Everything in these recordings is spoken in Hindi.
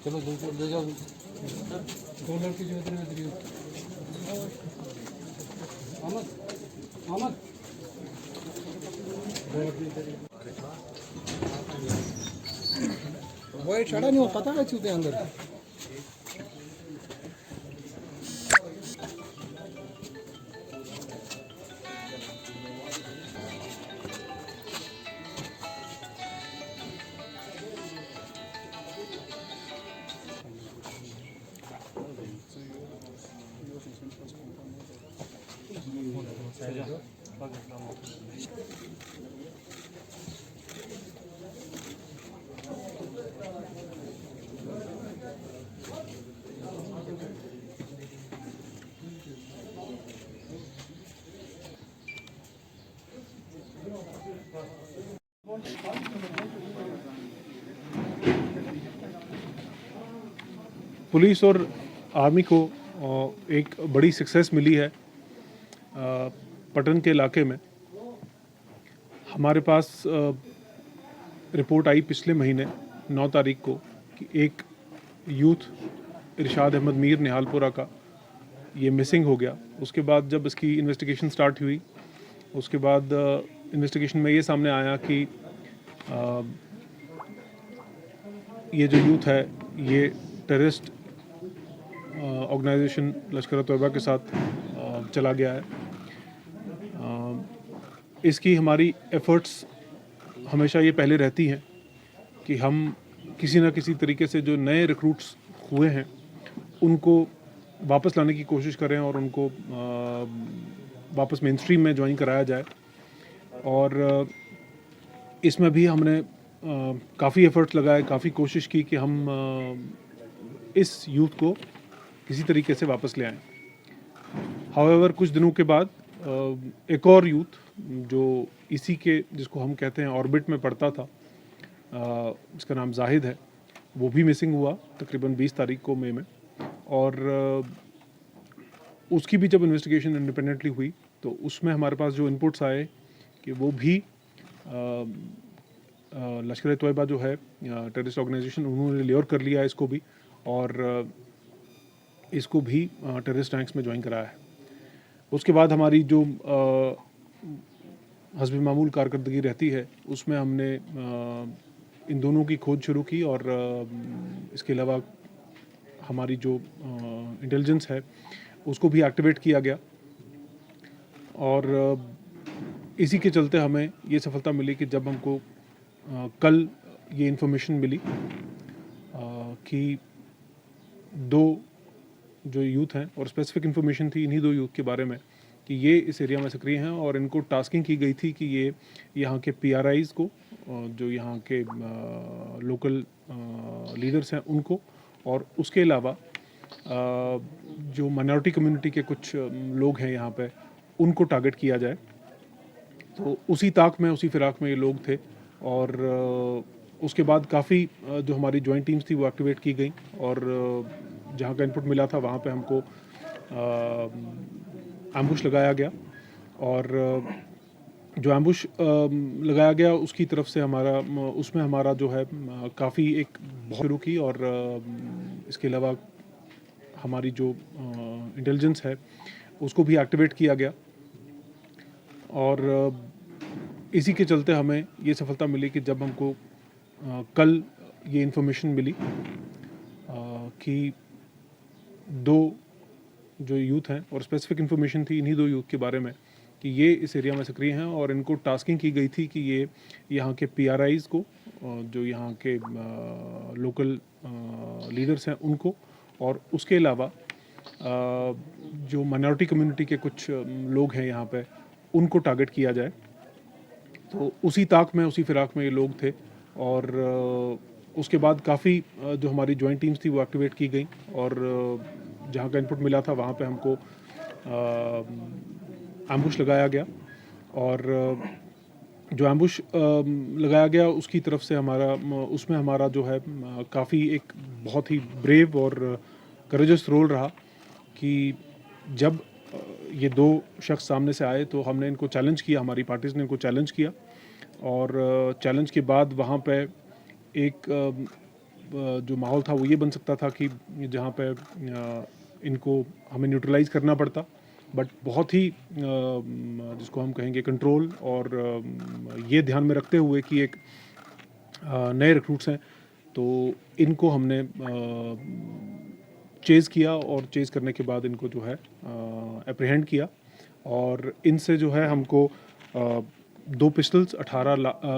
चलो ले जाओ दो लड़की जो इधर उधर अहमद अहमद वो चढ़ा नहीं, वो पता है चूते अंदर। पुलिस और आर्मी को एक बड़ी सक्सेस मिली है पटन के इलाके में। हमारे पास रिपोर्ट आई पिछले महीने 9 तारीख को कि एक यूथ इरशाद अहमद मीर निहालपुरा का ये मिसिंग हो गया। उसके बाद जब इसकी इन्वेस्टिगेशन स्टार्ट हुई, उसके बाद इन्वेस्टिगेशन में ये सामने आया कि ये जो यूथ है ये टेररिस्ट ऑर्गेनाइजेशन लश्कर-ए-तोयबा के साथ चला गया है। इसकी हमारी एफ़र्ट्स हमेशा ये पहले रहती हैं कि हम किसी न किसी तरीके से जो नए रिक्रूट्स हुए हैं उनको वापस लाने की कोशिश करें और उनको वापस मेन स्ट्रीम में ज्वाइन कराया जाए। और इसमें भी हमने काफ़ी एफ़र्ट्स लगाए, काफ़ी कोशिश की कि हम इस यूथ को किसी तरीके से वापस ले आएँ। हाउएवर कुछ दिनों के बाद एक और यूथ जो इसी के जिसको हम कहते हैं ऑर्बिट में पड़ता था, जिसका नाम जाहिद है, वो भी मिसिंग हुआ तकरीबन 20 तारीख को मई में। और उसकी भी जब इन्वेस्टिगेशन इंडिपेंडेंटली हुई तो उसमें हमारे पास जो इनपुट्स आए कि वो भी लश्कर-ए-तोयबा जो है टेररिस्ट ऑर्गेनाइजेशन, उन्होंने लेयर कर लिया है इसको भी और इसको भी टेररिस्ट रैंक्स में ज्वाइन कराया है। उसके बाद हमारी जो हस्ब मामूल कारकर्दगी रहती है उसमें हमने इन दोनों की खोज शुरू की और इसके अलावा हमारी जो इंटेलिजेंस है उसको भी एक्टिवेट किया गया। और इसी के चलते हमें ये सफलता मिली कि जब हमको कल ये इन्फॉर्मेशन मिली कि 2 जो यूथ हैं, और स्पेसिफिक इन्फॉर्मेशन थी इन्हीं 2 यूथ के बारे में कि ये इस एरिया में सक्रिय हैं और इनको टास्किंग की गई थी कि ये यहाँ के PRIs को, जो यहाँ के लोकल लीडर्स हैं उनको, और उसके अलावा जो माइनॉरिटी कम्युनिटी के कुछ लोग हैं यहाँ पे, उनको टारगेट किया जाए। तो उसी ताक में, उसी फिराक में ये लोग थे। और उसके बाद काफ़ी जो हमारी जॉइंट टीम्स थी वो एक्टिवेट की गई और जहाँ का इनपुट मिला था वहाँ पे हमको एम्बुश लगाया गया। और जो एम्बुश लगाया गया उसकी तरफ से उसमें हमारा जो है काफ़ी एक बहुत शुरू की। और इसके अलावा हमारी जो इंटेलिजेंस है उसको भी एक्टिवेट किया गया। और इसी के चलते हमें ये सफलता मिली कि जब हमको कल ये इन्फॉर्मेशन मिली कि 2 जो यूथ हैं, और स्पेसिफिक इन्फॉर्मेशन थी इन्हीं 2 यूथ के बारे में कि ये इस एरिया में सक्रिय हैं और इनको टास्किंग की गई थी कि ये यहाँ के PRIs को, जो यहाँ के लोकल लीडर्स हैं उनको, और उसके अलावा जो माइनॉरिटी कम्युनिटी के कुछ लोग हैं यहाँ पे, उनको टारगेट किया जाए। तो उसी ताक में, उसी फिराक में ये लोग थे। और उसके बाद काफ़ी जो हमारी जॉइंट टीम्स थी वो एक्टिवेट की गई और जहाँ का इनपुट मिला था वहाँ पे हमको एम्बुश लगाया गया। और जो एम्बुश लगाया गया उसकी तरफ से उसमें हमारा जो है काफ़ी एक बहुत ही ब्रेव और करेजस रोल रहा कि जब ये 2 शख्स सामने से आए तो हमने इनको चैलेंज किया, हमारी पार्टीज़ ने इनको चैलेंज किया। और चैलेंज के बाद वहाँ पे एक जो माहौल था वो ये बन सकता था कि जहाँ पे इनको हमें न्यूट्रलाइज़ करना पड़ता, बट बहुत ही जिसको हम कहेंगे कंट्रोल और ये ध्यान में रखते हुए कि एक नए रिक्रूट्स हैं, तो इनको हमने चेज़ किया और चेज़ करने के बाद इनको जो है एप्रीहेंड किया और इनसे जो है हमको 2 पिस्टल्स, 18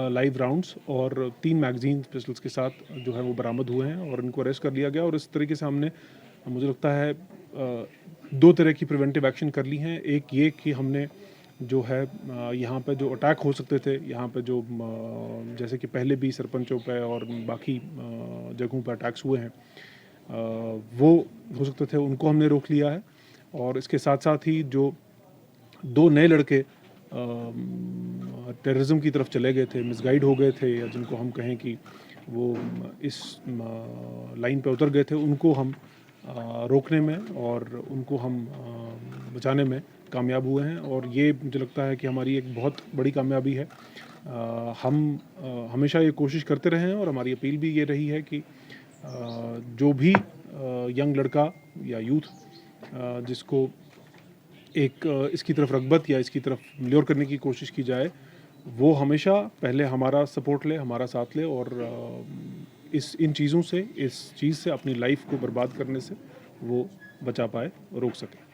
लाइव राउंड्स और 3 मैगज़ीन पिस्टल्स के साथ जो है वो बरामद हुए हैं और इनको अरेस्ट कर लिया गया। और इस तरीके से हमने, मुझे लगता है, 2 तरह की प्रिवेंटिव एक्शन कर ली हैं। एक ये कि हमने जो है यहाँ पे जो अटैक हो सकते थे, यहाँ पे जो जैसे कि पहले भी सरपंचों पे और बाकी जगहों पे अटैक्स हुए हैं, वो हो सकते थे, उनको हमने रोक लिया है। और इसके साथ साथ ही जो 2 नए लड़के टेररिज्म की तरफ चले गए थे, मिसगाइड हो गए थे, या जिनको हम कहें कि वो इस लाइन पे उतर गए थे, उनको हम रोकने में और उनको हम बचाने में कामयाब हुए हैं। और ये मुझे लगता है कि हमारी एक बहुत बड़ी कामयाबी है। हम हमेशा ये कोशिश करते रहे हैं और हमारी अपील भी ये रही है कि जो भी यंग लड़का या यूथ जिसको एक इसकी तरफ रग़बत या इसकी तरफ ल्योर करने की कोशिश की जाए, वो हमेशा पहले हमारा सपोर्ट ले, हमारा साथ ले और इन चीज़ों से, इस चीज़ से, अपनी लाइफ को बर्बाद करने से वो बचा पाए, रोक सके।